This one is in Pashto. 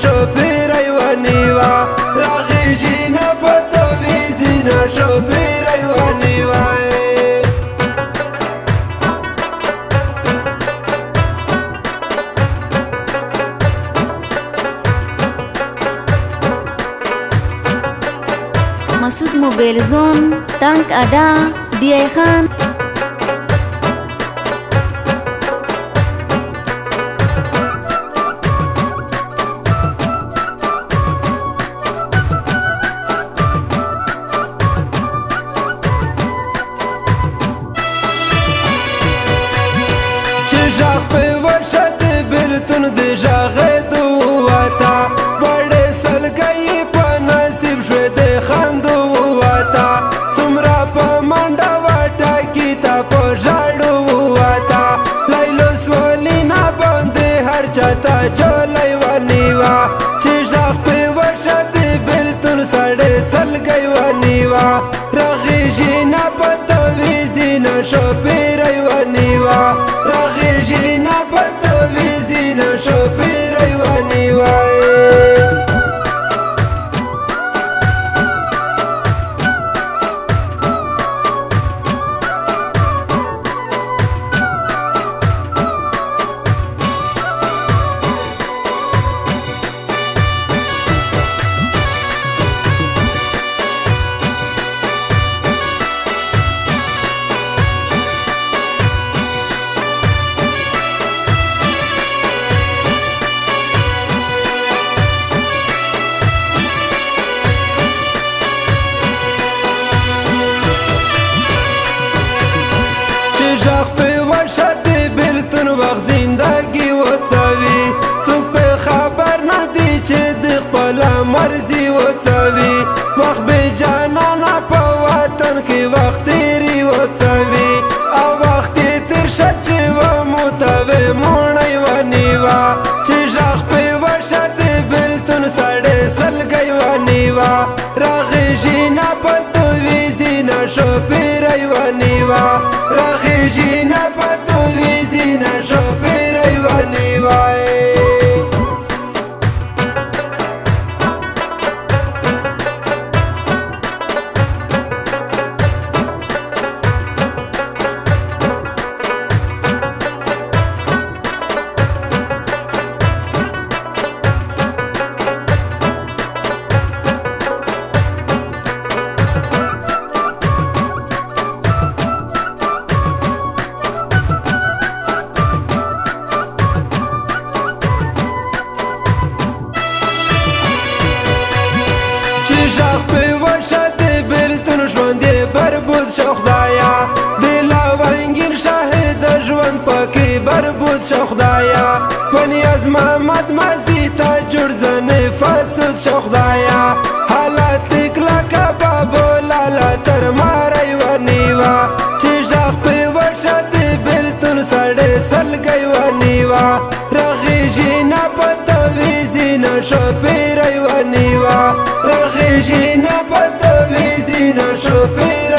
شو پیری و نیوا راغیشی نپتو ویزی نشو پیری و نیوا مسعود موبایل زون تانک ادا دیای خان جاغ په ورشد بلتون د جاغ دواتا وړې سلګي په نصیب شوه د خندو واتا څومره په منډه واټا کی تا په ژړو واتا لیلو سولینا باندې هر چاته جولای ونیوا چې جاغ په ورشد بلتون سړې سلګي ونیوا رغیږي نه پته ویزي نشو پیری ونیوا رغیږي پتو ویزی نشو پیری و نیوای جاغ په ورشد بلتون وخت زندگی وڅوي څوک په خبر نه دی چې د خپل مرزي وڅوي وخت به جانانه په وطن کې وخت تیری وڅوي او وخت تیر شچ و متوي مونږ ونیوا چې جاغ په ورشد بلتون سړې سلګي ونیوا راغیږي نه پتو ویزي نشو پیری ونیوا راغیږي نه پتو ویزي نشو پیری ونیوا جاغ په ورشد بلتون ژوند بربود شو خدایا د لاونګیر شاهد ژوند پکې بربود شو خدایا ونیاز محمد مزي تا جوړ زنه فسود شو خدایا حالت کلا کبابو لالا تر مارای ونیوا چې جاغ په ورشد بلتون سړې سلګي ونیوا رغیږي نه پتو ویزي نشو پیری ونیوا رغیږي نه پتو ویزي نشو پیری